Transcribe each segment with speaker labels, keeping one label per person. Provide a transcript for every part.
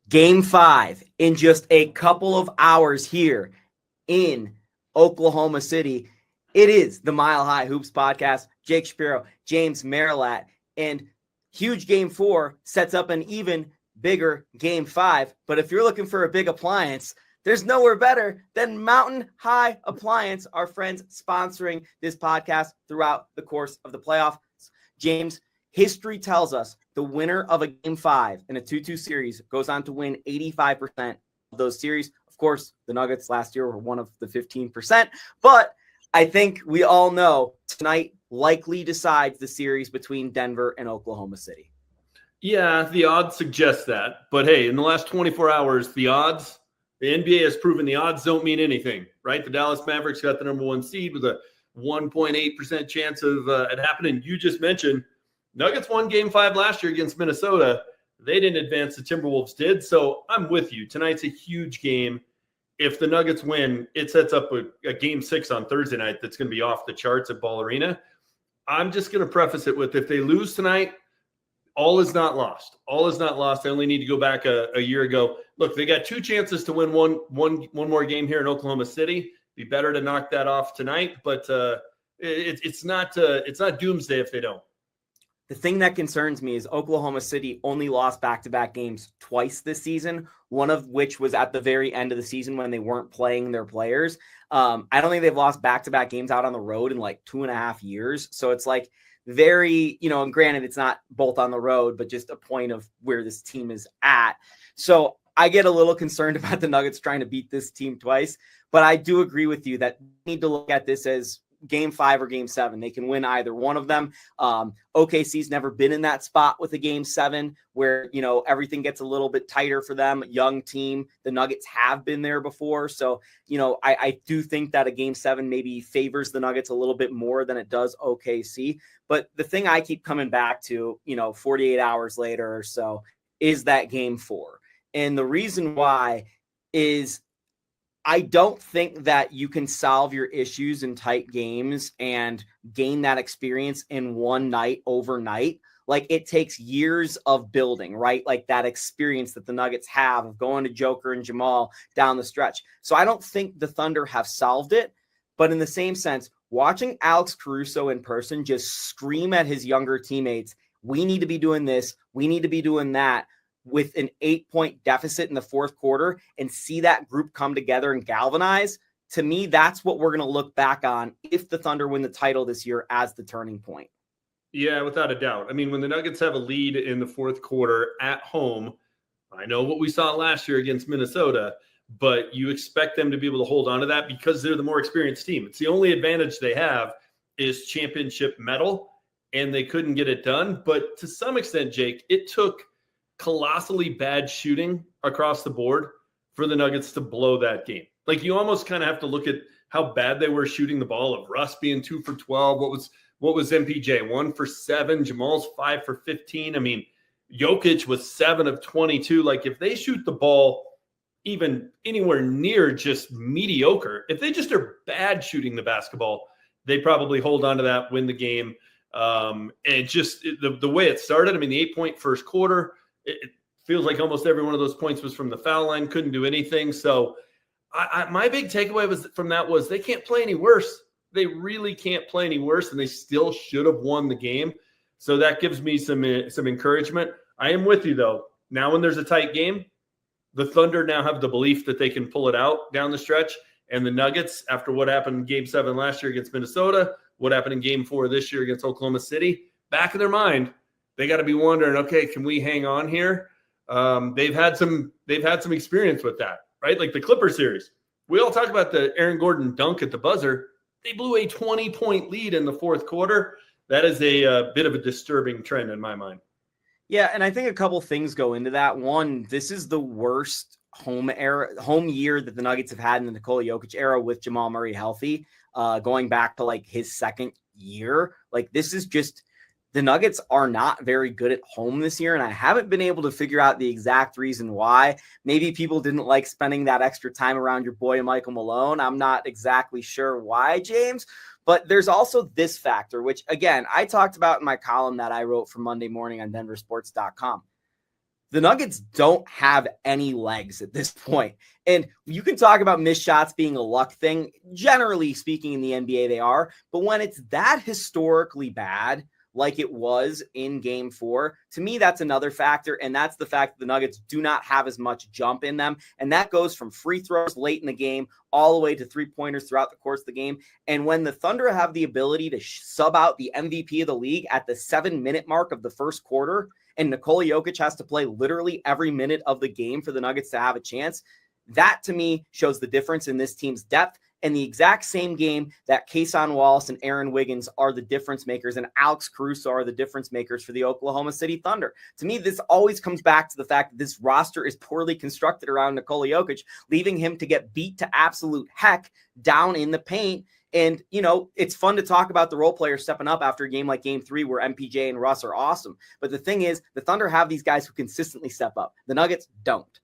Speaker 1: Game 5 in just a couple of hours here in Oklahoma City. It is the Mile High Hoops podcast. Jake Shapiro, James Merilatt, and huge Game 4 sets up an even bigger Game 5. But if you're looking for a big appliance, there's nowhere better than Mountain High Appliance, our friends sponsoring this podcast throughout the course of the playoffs. James, history tells us the winner of a Game 5 in a 2-2 series goes on to win 85% of those series. Of course, the Nuggets last year were one of the 15%, but I think we all know tonight likely decides the series between Denver and Oklahoma City.
Speaker 2: Yeah, the odds suggest that. But hey, in the last 24 hours, the NBA has proven the odds don't mean anything, right? The Dallas Mavericks got the number 1 seed with a 1.8% chance of it happening. You just mentioned Nuggets won Game 5 last year against Minnesota. They didn't advance. The Timberwolves did. So I'm with you. Tonight's a huge game. If the Nuggets win, it sets up a Game 6 on Thursday night that's going to be off the charts at Ball Arena. I'm just going to preface it with, if they lose tonight, all is not lost. All is not lost. They only need to go back a year ago. Look, they got 2 chances to win one more game here in Oklahoma City. Be better to knock that off tonight, but it's not doomsday if they don't.
Speaker 1: The thing that concerns me is Oklahoma City only lost back-to-back games twice this season, one of which was at the very end of the season when they weren't playing their players. I don't think they've lost back-to-back games out on the road in like 2.5 years. So it's like very, and granted, it's not both on the road, but just a point of where this team is at. So I get a little concerned about the Nuggets trying to beat this team twice, but I do agree with you that we need to look at this as Game 5 or Game 7. They can win either one of them. OKC's never been in that spot with a Game 7 where, everything gets a little bit tighter for them. Young team. The Nuggets have been there before. So, I do think that a Game 7 maybe favors the Nuggets a little bit more than it does OKC. But the thing I keep coming back to, 48 hours later or so, is that Game 4. And the reason why is I don't think that you can solve your issues in tight games and gain that experience in one night overnight. Like, it takes years of building, right? Like that experience that the Nuggets have of going to Joker and Jamal down the stretch. So I don't think the Thunder have solved it. But in the same sense, watching Alex Caruso in person just scream at his younger teammates, we need to be doing this, we need to be doing that, with an 8-point deficit in the fourth quarter, and see that group come together and galvanize, to me, that's what we're going to look back on if the Thunder win the title this year as the turning point.
Speaker 2: Yeah, without a doubt. I mean, when the Nuggets have a lead in the fourth quarter at home, I know what we saw last year against Minnesota, but you expect them to be able to hold on to that because they're the more experienced team. It's the only advantage they have is championship medal, and they couldn't get it done. But to some extent, Jake, it took colossally bad shooting across the board for the Nuggets to blow that game. Like, you almost kind of have to look at how bad they were shooting the ball, of Russ being 2 for 12. What was MPJ? 1 for 7. Jamal's 5 for 15. I mean, Jokic was 7 of 22. Like, if they shoot the ball even anywhere near just mediocre, if they just are bad shooting the basketball, they probably hold on to that, win the game. And just the way it started, I mean, the 8-point first quarter, it feels like almost every one of those points was from the foul line, couldn't do anything. So my big takeaway from that was they can't play any worse. They really can't play any worse, and they still should have won the game. So that gives me some encouragement. I am with you, though. Now when there's a tight game, the Thunder now have the belief that they can pull it out down the stretch. And the Nuggets, after what happened in Game 7 last year against Minnesota, what happened in Game 4 this year against Oklahoma City, back in their mind, they got to be wondering, okay, can we hang on here? They've had some experience with that, right? Like the Clippers series. We all talk about the Aaron Gordon dunk at the buzzer. They blew a 20-point lead in the fourth quarter. That is a bit of a disturbing trend in my mind.
Speaker 1: Yeah, and I think a couple things go into that. One, this is the worst home year that the Nuggets have had in the Nikola Jokic era with Jamal Murray healthy, going back to like his second year. Like, this is just, the Nuggets are not very good at home this year, and I haven't been able to figure out the exact reason why. Maybe people didn't like spending that extra time around your boy Michael Malone. I'm not exactly sure why, James. But there's also this factor, which, again, I talked about in my column that I wrote for Monday Morning on denversports.com. the Nuggets don't have any legs at this point. And you can talk about missed shots being a luck thing. Generally speaking, in the NBA, they are. But when it's that historically bad, like it was in game 4, to me, that's another factor. And that's the fact that the Nuggets do not have as much jump in them. And that goes from free throws late in the game all the way to 3-pointers throughout the course of the game. And when the Thunder have the ability to sub out the MVP of the league at the 7-minute mark of the first quarter, and Nikola Jokic has to play literally every minute of the game for the Nuggets to have a chance, that to me shows the difference in this team's depth. And the exact same game that Kason Wallace and Aaron Wiggins are the difference makers and Alex Caruso are the difference makers for the Oklahoma City Thunder. To me, this always comes back to the fact that this roster is poorly constructed around Nikola Jokic, leaving him to get beat to absolute heck down in the paint. And, you know, it's fun to talk about the role players stepping up after a game like game 3 where MPJ and Russ are awesome. But the thing is, the Thunder have these guys who consistently step up. The Nuggets don't.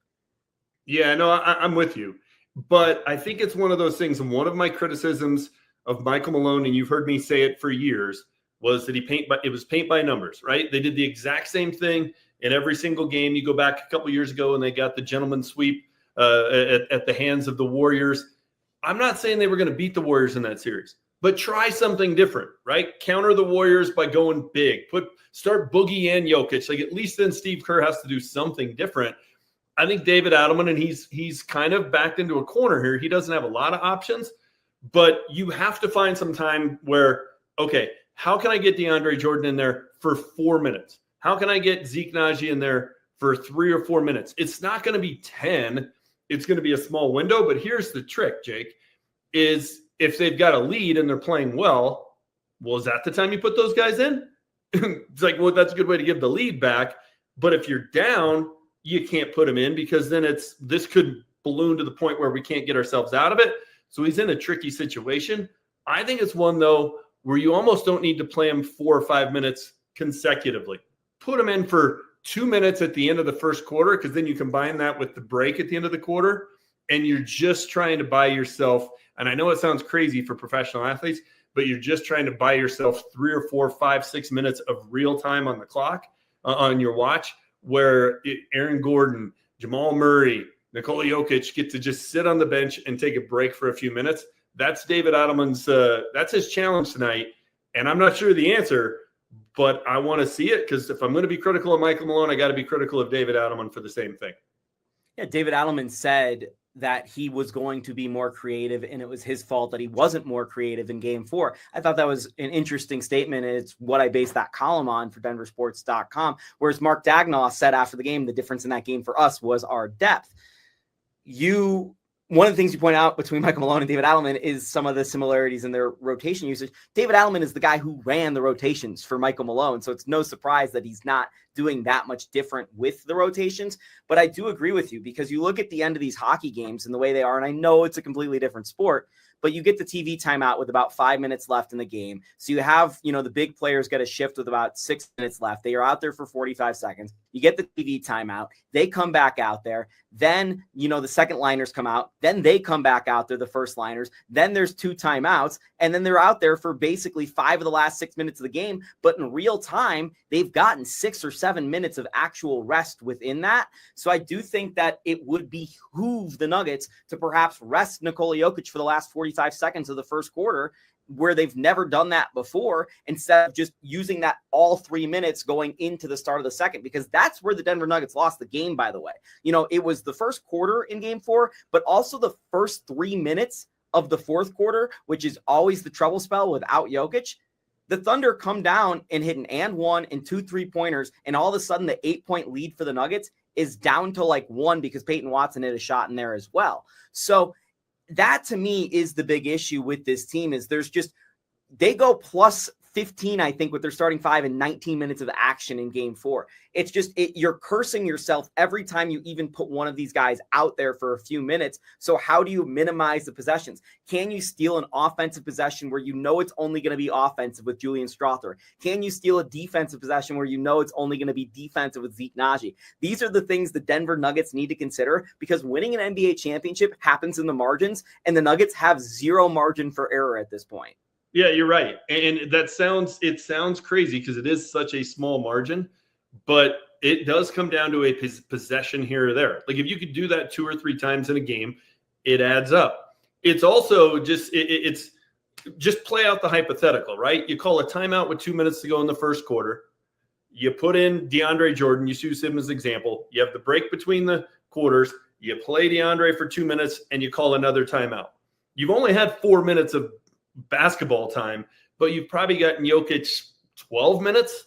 Speaker 2: Yeah, no, I'm with you. But I think it's one of those things, and one of my criticisms of Michael Malone, and you've heard me say it for years, was that it was paint by numbers, right? They did the exact same thing in every single game. You go back a couple years ago and they got the gentleman sweep at the hands of the Warriors. I'm not saying they were going to beat the Warriors in that series, but try something different, right? Counter the Warriors by going big. Start Boogie and Jokic. Like, at least then Steve Kerr has to do something different. I think David Adelman, and he's kind of backed into a corner here. He doesn't have a lot of options, but you have to find some time where, okay, how can I get DeAndre Jordan in there for 4 minutes? How can I get Zeke Naji in there for 3 or 4 minutes? It's not going to be 10. It's going to be a small window, but here's the trick, Jake, is if they've got a lead and they're playing well, is that the time you put those guys in? It's like, well, that's a good way to give the lead back. But if you're down, you can't put him in because then this could balloon to the point where we can't get ourselves out of it. So he's in a tricky situation. I think it's one, though, where you almost don't need to play him 4 or 5 minutes consecutively. Put him in for 2 minutes at the end of the first quarter, because then you combine that with the break at the end of the quarter, and you're just trying to buy yourself, and I know it sounds crazy for professional athletes, but you're just trying to buy yourself 3 or 4, 5, 6 minutes of real time on the clock, on your watch, where Aaron Gordon, Jamal Murray, Nikola Jokic get to just sit on the bench and take a break for a few minutes. That's David Adelman's, that's his challenge tonight. And I'm not sure the answer, but I want to see it, because if I'm going to be critical of Michael Malone, I got to be critical of David Adelman for the same thing.
Speaker 1: Yeah, David Adelman said that he was going to be more creative, and it was his fault that he wasn't more creative in game 4. I thought that was an interesting statement, and it's what I based that column on for denversports.com, whereas Mark Daigneault said after the game, the difference in that game for us was our depth. One of the things you point out between Michael Malone and David Adelman is some of the similarities in their rotation usage. David Adelman is the guy who ran the rotations for Michael Malone, so it's no surprise that he's not doing that much different with the rotations. But I do agree with you, because you look at the end of these hockey games and the way they are, and I know it's a completely different sport, but you get the TV timeout with about 5 minutes left in the game. So you have, the big players get a shift with about 6 minutes left. They are out there for 45 seconds. You get the TV timeout. They come back out there. Then, the second liners come out. Then they come back out there, the first liners. Then there's 2 timeouts. And then they're out there for basically 5 of the last 6 minutes of the game. But in real time, they've gotten 6 or 7 minutes of actual rest within that. So I do think that it would behoove the Nuggets to perhaps rest Nikola Jokic for the last 45 seconds of the first quarter, where they've never done that before, instead of just using that all 3 minutes going into the start of the second, because that's where the Denver Nuggets lost the game, by the way. It was the first quarter in game 4, but also the first 3 minutes of the fourth quarter, which is always the trouble spell without Jokic. The Thunder come down and hit an and 1 and 2 3-pointers, and all of a sudden the 8-point lead for the Nuggets is down to like 1 because Peyton Watson hit a shot in there as well. So that to me is the big issue with this team, is they go plus 15, I think, with their starting 5 and 19 minutes of action in game 4. It's just, you're cursing yourself every time you even put one of these guys out there for a few minutes. So how do you minimize the possessions? Can you steal an offensive possession where it's only going to be offensive with Julian Strawther? Can you steal a defensive possession where it's only going to be defensive with Zeke Naji? These are the things the Denver Nuggets need to consider, because winning an NBA championship happens in the margins, and the Nuggets have zero margin for error at this point.
Speaker 2: Yeah, you're right. And it sounds crazy because it is such a small margin, but it does come down to a possession here or there. Like if you could do that 2 or 3 times in a game, it adds up. It's also just it's just play out the hypothetical, right? You call a timeout with 2 minutes to go in the first quarter. You put in DeAndre Jordan. You use him as an example. You have the break between the quarters. You play DeAndre for 2 minutes, and you call another timeout. You've only had 4 minutes of basketball time, but you've probably gotten Jokic 12 minutes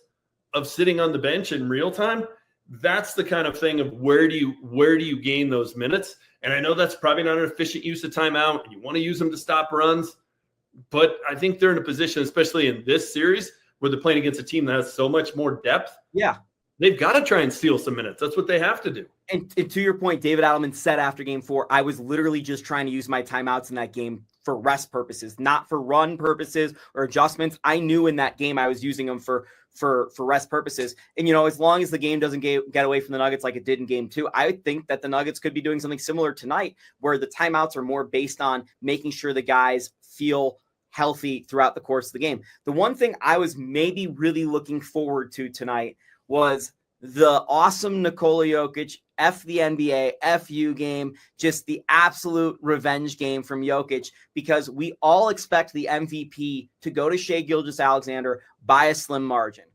Speaker 2: of sitting on the bench in real time. That's the kind of thing of where do you gain those minutes? And I know that's probably not an efficient use of timeout, and you want to use them to stop runs. But I think they're in a position, especially in this series, where they're playing against a team that has so much more depth.
Speaker 1: Yeah.
Speaker 2: They've got to try and steal some minutes. That's what they have to do.
Speaker 1: And to your point, David Adelman said after game 4, I was literally just trying to use my timeouts in that game for rest purposes, not for run purposes or adjustments. I knew in that game I was using them for rest purposes. And, as long as the game doesn't get away from the Nuggets like it did in game 2, I think that the Nuggets could be doing something similar tonight, where the timeouts are more based on making sure the guys feel healthy throughout the course of the game. The one thing I was maybe really looking forward to tonight was the awesome Nikola Jokic, F the NBA, FU game, just the absolute revenge game from Jokic, because we all expect the MVP to go to Shai Gilgeous-Alexander by a slim margin.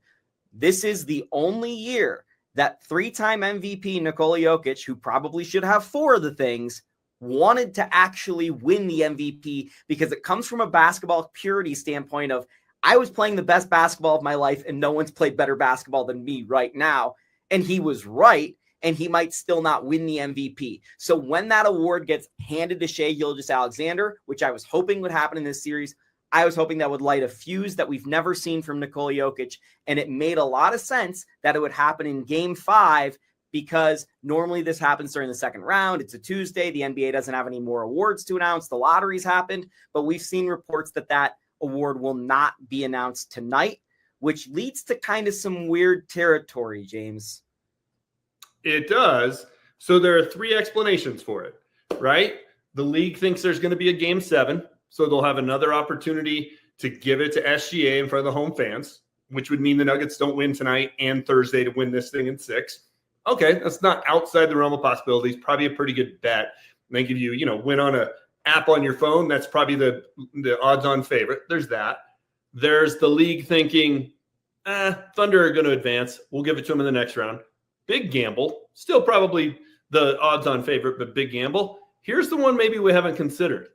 Speaker 1: This is the only year that 3-time MVP Nikola Jokic, who probably should have 4 of the things, wanted to actually win the MVP, because it comes from a basketball purity standpoint of, I was playing the best basketball of my life and no one's played better basketball than me right now. And he was right, and he might still not win the MVP. So when that award gets handed to Shai Gilgeous-Alexander, which I was hoping would happen in this series, I was hoping that would light a fuse that we've never seen from Nikola Jokic. And it made a lot of sense that it would happen in game 5, because normally this happens during the second round. It's a Tuesday. The NBA doesn't have any more awards to announce. The lottery's happened, but we've seen reports that award will not be announced tonight, which leads to kind of some weird territory, James.
Speaker 2: It does. So there are 3 explanations for it, right? The league thinks there's going to be a game 7, so they'll have another opportunity to give it to SGA in front of the home fans, which would mean the Nuggets don't win tonight and Thursday to win this thing in 6. Okay, that's not outside the realm of possibilities. Probably a pretty good bet. I think if you win on a app on your phone, that's probably the odds-on favorite. There's that. There's the league thinking, Thunder are going to advance. We'll give it to them in the next round. Big gamble. Still probably the odds-on favorite, but big gamble. Here's the one maybe we haven't considered.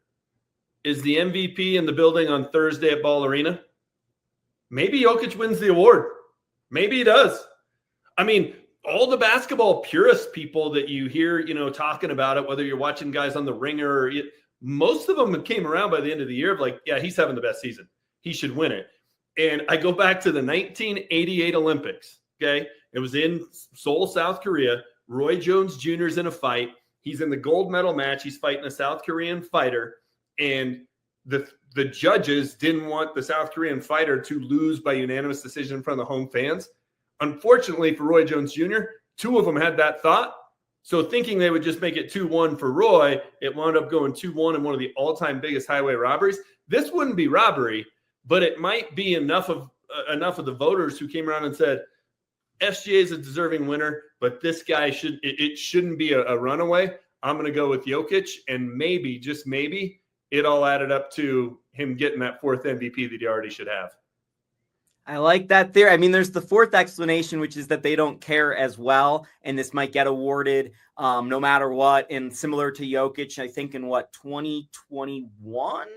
Speaker 2: Is the MVP in the building on Thursday at Ball Arena? Maybe Jokic wins the award. Maybe he does. I mean, all the basketball purist people that you hear, talking about it, whether you're watching guys on the Ringer, or most of them came around by the end of the year of like, yeah, he's having the best season. He should win it. And I go back to the 1988 Olympics. Okay. It was in Seoul, South Korea. Roy Jones Jr. is in a fight. He's in the gold medal match. He's fighting a South Korean fighter. And the judges didn't want the South Korean fighter to lose by unanimous decision in front of the home fans. Unfortunately for Roy Jones Jr., 2 of them had that thought. So thinking they would just make it 2-1 for Roy, it wound up going 2-1 in one of the all-time biggest highway robberies. This wouldn't be robbery, but it might be enough of the voters who came around and said, SGA is a deserving winner, but this guy shouldn't be a runaway. I'm going to go with Jokic, and maybe, just maybe, it all added up to him getting that 4th MVP that he already should have.
Speaker 1: I like that theory. I mean, there's the 4th explanation, which is that they don't care as well, and this might get awarded no matter what. And similar to Jokic, I think in 2021,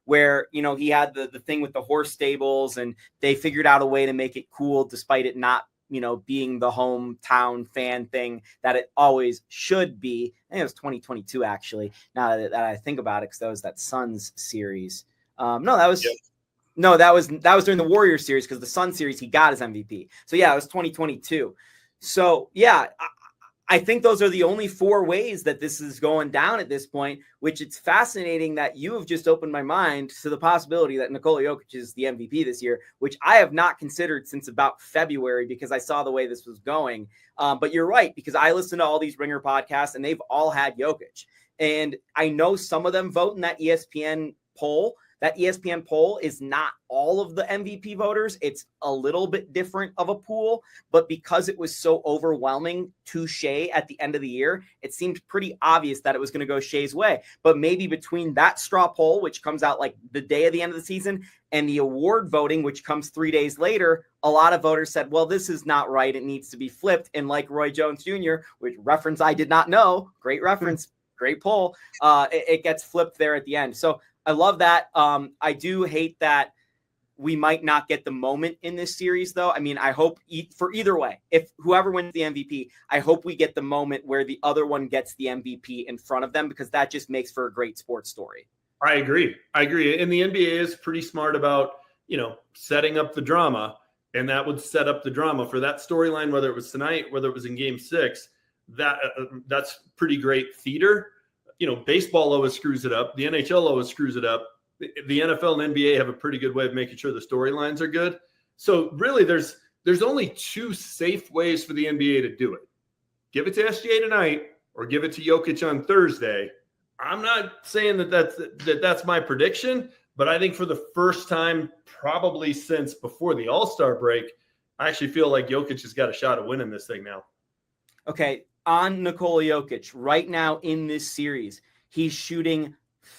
Speaker 1: where, he had the thing with the horse stables, and they figured out a way to make it cool despite it not, being the hometown fan thing that it always should be. I think it was 2022, actually, now that I think about it, because that was that Suns series. No, that was... Yep. No, that was during the Warriors series, because the Sun series, he got his MVP. So, yeah, it was 2022. So, yeah, I think those are the only 4 ways that this is going down at this point, which it's fascinating that you have just opened my mind to the possibility that Nikola Jokic is the MVP this year, which I have not considered since about February, because I saw the way this was going. But you're right, because I listen to all these Ringer podcasts, and they've all had Jokic. And I know some of them vote in that ESPN poll That ESPN poll is not all of the MVP voters. It's a little bit different of a pool, but because it was so overwhelming to Shea at the end of the year, it seemed pretty obvious that it was going to go Shea's way. But maybe between that straw poll, which comes out like the day of the end of the season, and the award voting, which comes 3 days later, a lot of voters said, well, this is not right. It needs to be flipped. And like Roy Jones Jr., which reference I did not know, great reference, great poll, it gets flipped there at the end. So I love that. I do hate that we might not get the moment in this series, though. I mean, I hope for either way, if whoever wins the MVP, I hope we get the moment where the other one gets the MVP in front of them, because that just makes for a great sports story.
Speaker 2: I agree. And the NBA is pretty smart about, setting up the drama, and that would set up the drama for that storyline, whether it was tonight, whether it was in Game 6. That's pretty great theater. Baseball always screws it up. The NHL always screws it up. The NFL and NBA have a pretty good way of making sure the storylines are good. So really, there's only two safe ways for the NBA to do it. Give it to SGA tonight, or give it to Jokic on Thursday. I'm not saying that's my prediction, but I think for the first time probably since before the All-Star break, I actually feel like Jokic has got a shot at winning this thing now.
Speaker 1: Okay, on Nikola Jokic, right now in this series, he's shooting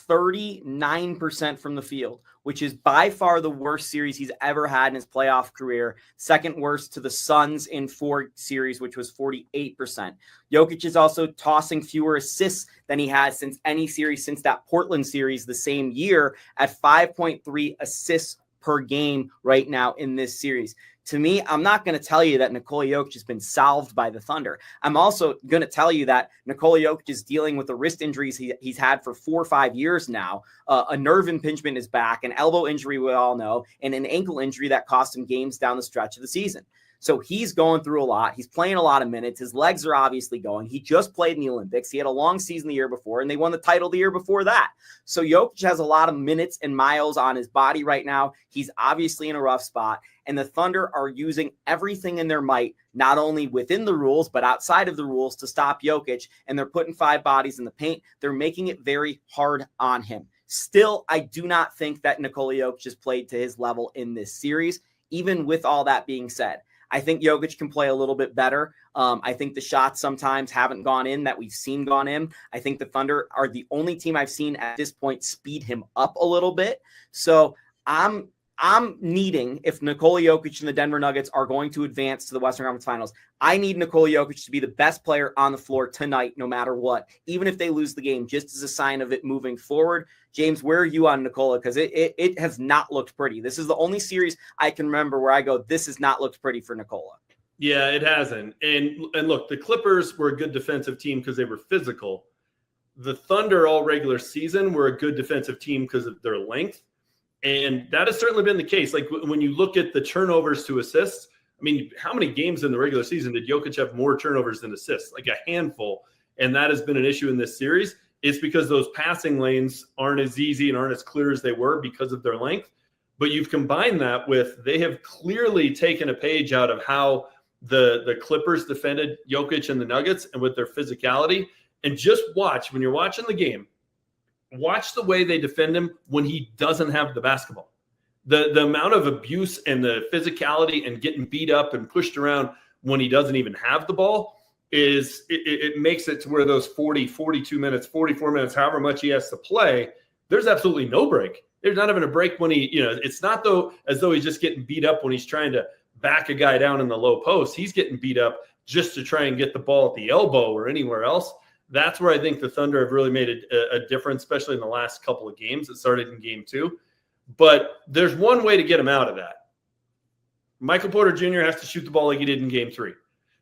Speaker 1: 39% from the field, which is by far the worst series he's ever had in his playoff career. Second worst to the Suns in 4 series, which was 48%. Jokic is also tossing fewer assists than he has since any series since that Portland series the same year, at 5.3 assists per game right now in this series. To me, I'm not going to tell you that Nikola Jokic has been salved by the Thunder. I'm also going to tell you that Nikola Jokic is dealing with the wrist injuries he's had for 4 or 5 years now. A nerve impingement is back, an elbow injury we all know, and an ankle injury that cost him games down the stretch of the season. So he's going through a lot. He's playing a lot of minutes. His legs are obviously going. He just played in the Olympics. He had a long season the year before, and they won the title the year before that. So Jokic has a lot of minutes and miles on his body right now. He's obviously in a rough spot, and the Thunder are using everything in their might, not only within the rules, but outside of the rules, to stop Jokic, and they're putting 5 bodies in the paint. They're making it very hard on him. Still, I do not think that Nikola Jokic has played to his level in this series, even with all that being said. I think Jokic can play a little bit better. I think the shots sometimes haven't gone in that we've seen gone in. I think the Thunder are the only team I've seen at this point speed him up a little bit. So I'm needing, if Nikola Jokic and the Denver Nuggets are going to advance to the Western Conference Finals, I need Nikola Jokic to be the best player on the floor tonight, no matter what, even if they lose the game, just as a sign of it moving forward. James, where are you on Nikola? Because it has not looked pretty. This is the only series I can remember where I go, this has not looked pretty for Nikola.
Speaker 2: Yeah, it hasn't. And look, the Clippers were a good defensive team because they were physical. The Thunder all regular season were a good defensive team because of their length. And that has certainly been the case. Like when you look at the turnovers to assists, I mean, how many games in the regular season did Jokic have more turnovers than assists? Like a handful. And that has been an issue in this series. It's because those passing lanes aren't as easy and aren't as clear as they were because of their length. But you've combined that with, they have clearly taken a page out of how the Clippers defended Jokic and the Nuggets, and with their physicality. And just watch, when you're watching the game, watch the way they defend him when he doesn't have the basketball. The amount of abuse and the physicality and getting beat up and pushed around when he doesn't even have the ball is it makes it to where those 40, 42 minutes, 44 minutes, however much he has to play, there's absolutely no break. There's not even a break when it's not as though he's just getting beat up when he's trying to back a guy down in the low post. He's getting beat up just to try and get the ball at the elbow or anywhere else. That's where I think the Thunder have really made a difference, especially in the last couple of games. It started in Game 2. But there's one way to get him out of that. Michael Porter Jr. has to shoot the ball like he did in Game 3.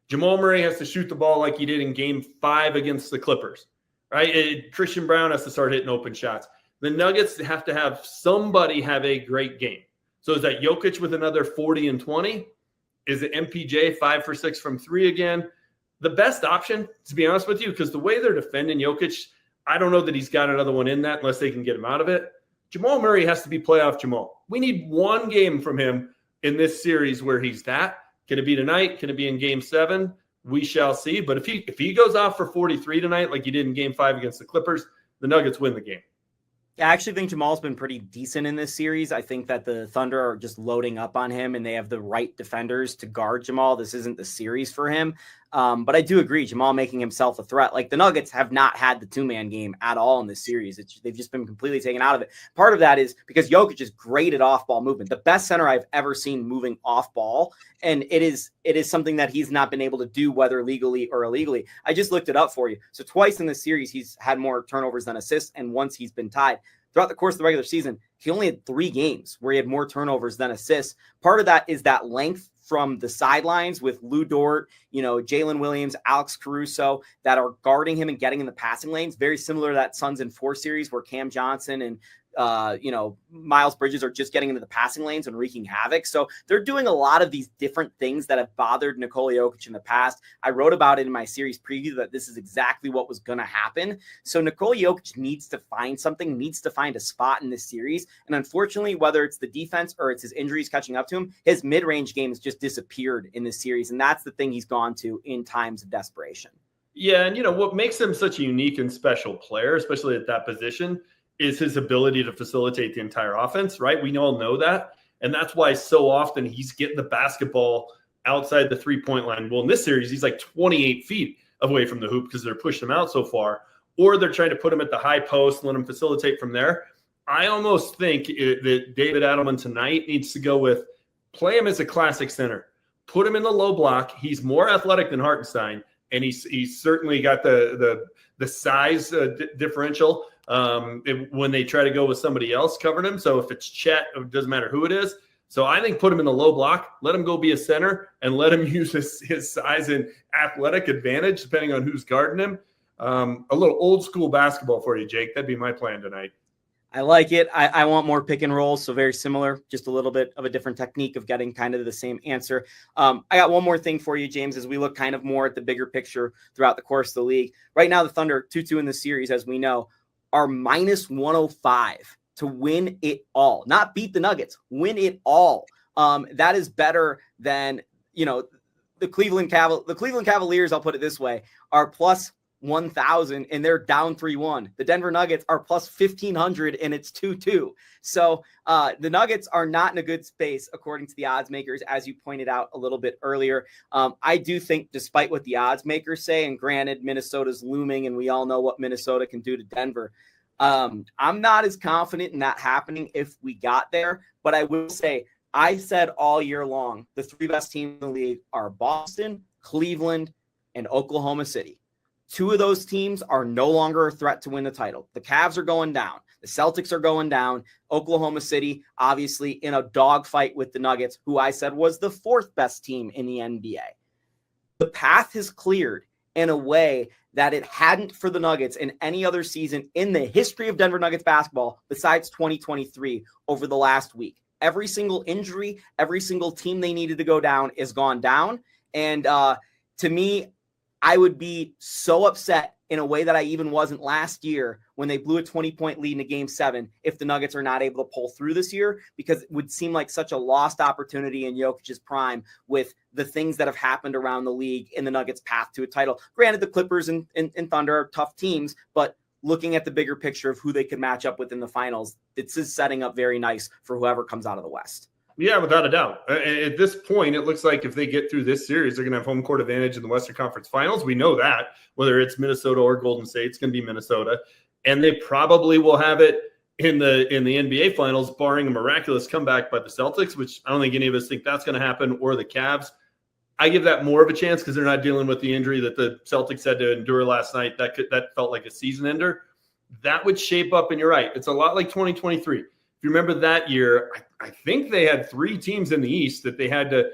Speaker 2: Jamal Murray has to shoot the ball like he did in Game 5 against the Clippers. Right? Christian Brown has to start hitting open shots. The Nuggets have to have somebody have a great game. So is that Jokic with another 40 and 20? Is it MPJ 5 for 6 from 3 again? The best option, to be honest with you, because the way they're defending Jokic, I don't know that he's got another one in that unless they can get him out of it. Jamal Murray has to be playoff Jamal. We need one game from him in this series where he's that. Can it be tonight? Can it be in Game 7? We shall see. But if he goes off for 43 tonight like he did in Game 5 against the Clippers, the Nuggets win the game.
Speaker 1: Yeah, I actually think Jamal's been pretty decent in this series. I think that the Thunder are just loading up on him and they have the right defenders to guard Jamal. This isn't the series for him. But I do agree, Jamal making himself a threat. Like the Nuggets have not had the two-man game at all in this series. They've just been completely taken out of it. Part of that is because Jokic is great at off-ball movement, the best center I've ever seen moving off-ball. And it is something that he's not been able to do, whether legally or illegally. I just looked it up for you. So twice in this series, he's had more turnovers than assists, and once he's been tied. Throughout the course of the regular season, he only had 3 games where he had more turnovers than assists. Part of that is that length from the sidelines with Lou Dort, Jalen Williams, Alex Caruso that are guarding him and getting in the passing lanes. Very similar to that Suns in 4 series where Cam Johnson and Miles Bridges are just getting into the passing lanes and wreaking havoc. So they're doing a lot of these different things that have bothered Nikola Jokic in the past. I wrote about it in my series preview that this is exactly what was going to happen. So Nikola Jokic needs to find something, needs to find a spot in this series. And unfortunately, whether it's the defense or it's his injuries catching up to him, his mid-range games just disappeared in this series. And that's the thing he's gone to in times of desperation.
Speaker 2: Yeah. And what makes him such a unique and special player, especially at that position, is his ability to facilitate the entire offense, right? We all know that. And that's why so often he's getting the basketball outside the 3-point line. Well, in this series, he's like 28 feet away from the hoop because they're pushing him out so far, or they're trying to put him at the high post and let him facilitate from there. I almost think that David Adelman tonight needs to go with play him as a classic center, put him in the low block. He's more athletic than Hartenstein, and he's certainly got the size differential when they try to go with somebody else covering him. So if it's Chet, it doesn't matter who it is. So I think put him in the low block, let him go be a center, and let him use his size and athletic advantage depending on who's guarding him. A little old school basketball for you, Jake. That'd be my plan tonight.
Speaker 1: I like it. I want more pick and rolls, so very similar, just a little bit of a different technique of getting kind of the same answer. I got one more thing for you, James, as we look kind of more at the bigger picture throughout the course of the league. Right now, the Thunder 2-2 in the series, as we know, are minus 105 to win it all. Not beat the Nuggets, win it all. That is better than, the Cleveland Cavaliers, I'll put it this way, are plus 1,000 and they're down 3-1. The Denver Nuggets are plus 1,500 and it's 2-2. So the Nuggets are not in a good space according to the odds makers, as you pointed out a little bit earlier. I do think, despite what the odds makers say, and granted Minnesota's looming and we all know what Minnesota can do to Denver, I'm not as confident in that happening if we got there. But I will say, I said all year long, the 3 best teams in the league are Boston, Cleveland, and Oklahoma City. 2 of those teams are no longer a threat to win the title. The Cavs are going down. The Celtics are going down. Oklahoma City, obviously, in a dogfight with the Nuggets, who I said was the 4th best team in the NBA. The path has cleared in a way that it hadn't for the Nuggets in any other season in the history of Denver Nuggets basketball besides 2023 over the last week. Every single injury, every single team they needed to go down is gone down. And to me, I would be so upset in a way that I even wasn't last year when they blew a 20-point lead in a Game 7 if the Nuggets are not able to pull through this year, because it would seem like such a lost opportunity in Jokic's prime with the things that have happened around the league in the Nuggets' path to a title. Granted, the Clippers and Thunder are tough teams, but looking at the bigger picture of who they could match up with in the finals, this is setting up very nice for whoever comes out of the West.
Speaker 2: Yeah, without a doubt. At this point, it looks like if they get through this series, they're going to have home court advantage in the Western Conference Finals. We know that. Whether it's Minnesota or Golden State, it's going to be Minnesota. And they probably will have it in the NBA Finals, barring a miraculous comeback by the Celtics, which I don't think any of us think that's going to happen, or the Cavs. I give that more of a chance because they're not dealing with the injury that the Celtics had to endure last night. That felt like a season ender. That would shape up, and you're right. It's a lot like 2023. If you remember that year, I think they had 3 teams in the East that they had to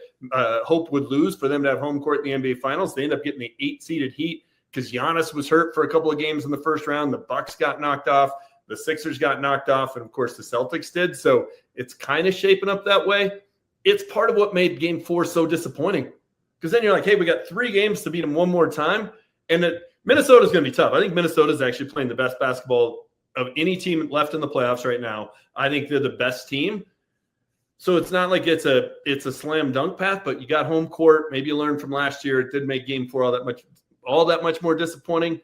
Speaker 2: hope would lose for them to have home court in the NBA Finals. They ended up getting the 8-seeded Heat because Giannis was hurt for a couple of games in the first round. The Bucks got knocked off. The Sixers got knocked off. And, of course, the Celtics did. So it's kind of shaping up that way. It's part of what made Game 4 so disappointing, because then you're like, hey, we got 3 games to beat them one more time. And Minnesota's going to be tough. I think Minnesota's actually playing the best basketball of any team left in the playoffs right now. I think they're the best team. So it's not like it's a slam dunk path, but you got home court. Maybe you learned from last year. It did make Game 4 all that much more disappointing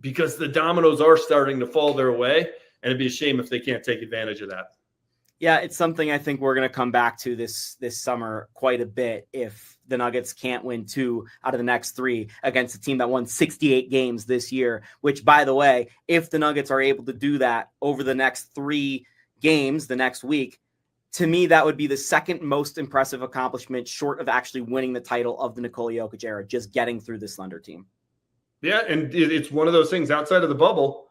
Speaker 2: because the dominoes are starting to fall their way. and it'd be a shame if they can't take advantage of that.
Speaker 1: Yeah, it's something I think we're going to come back to this summer quite a bit if the Nuggets can't win 2 out of the next 3 against a team that won 68 games this year, which, by the way, if the Nuggets are able to do that over the next 3 games the next week, to me, that would be the second most impressive accomplishment short of actually winning the title of the Nikola Jokic era, just getting through this Thunder team.
Speaker 2: Yeah, and it's one of those things outside of the bubble.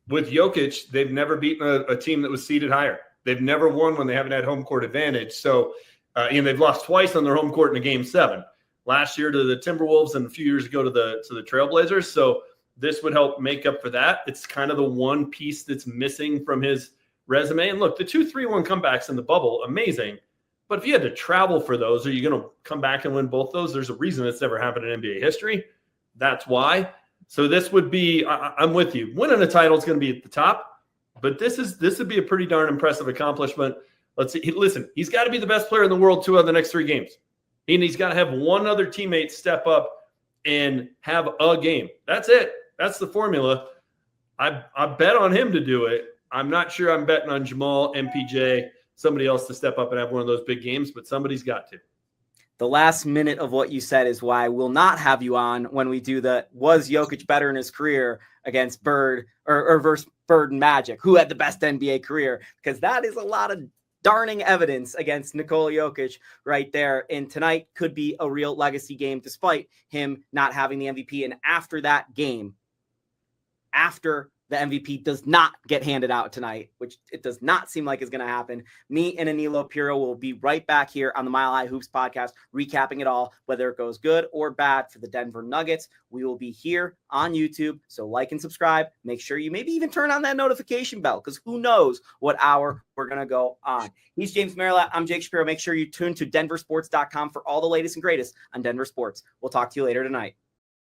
Speaker 2: With Jokic, they've never beaten a team that was seeded higher. They've never won when they haven't had home court advantage. So, and they've lost twice on their home court in a Game 7. Last year to the Timberwolves and a few years ago to the Trailblazers. So this would help make up for that. It's kind of the one piece that's missing from his resume. And look, the 2-3-1 comebacks in the bubble, amazing. But if you had to travel for those, are you going to come back and win both those? There's a reason it's never happened in NBA history. That's why. So this would be, I'm with you. Winning a title is going to be at the top. But this would be a pretty darn impressive accomplishment. Let's see. Listen, he's got to be the best player in the world 2 out of the next 3 games. And he's got to have one other teammate step up and have a game. That's it. That's the formula. I bet on him to do it. I'm not sure I'm betting on Jamal, MPJ, somebody else to step up and have one of those big games, but somebody's got to.
Speaker 1: The last minute of what you said is why I will not have you on when we do the was Jokic better in his career against Bird or versus Bird and Magic, who had the best NBA career, because that is a lot of darning evidence against Nikola Jokic right there. And tonight could be a real legacy game despite him not having the MVP. And after that game, after the MVP does not get handed out tonight, which it does not seem like is going to happen, me and Anilo Piro will be right back here on the Mile High Hoops podcast, recapping it all, whether it goes good or bad for the Denver Nuggets. We will be here on YouTube, so like and subscribe. Make sure you maybe even turn on that notification bell, because who knows what hour we're going to go on. He's James Merilatt. I'm Jake Shapiro. Make sure you tune to denversports.com for all the latest and greatest on Denver sports. We'll talk to you later tonight.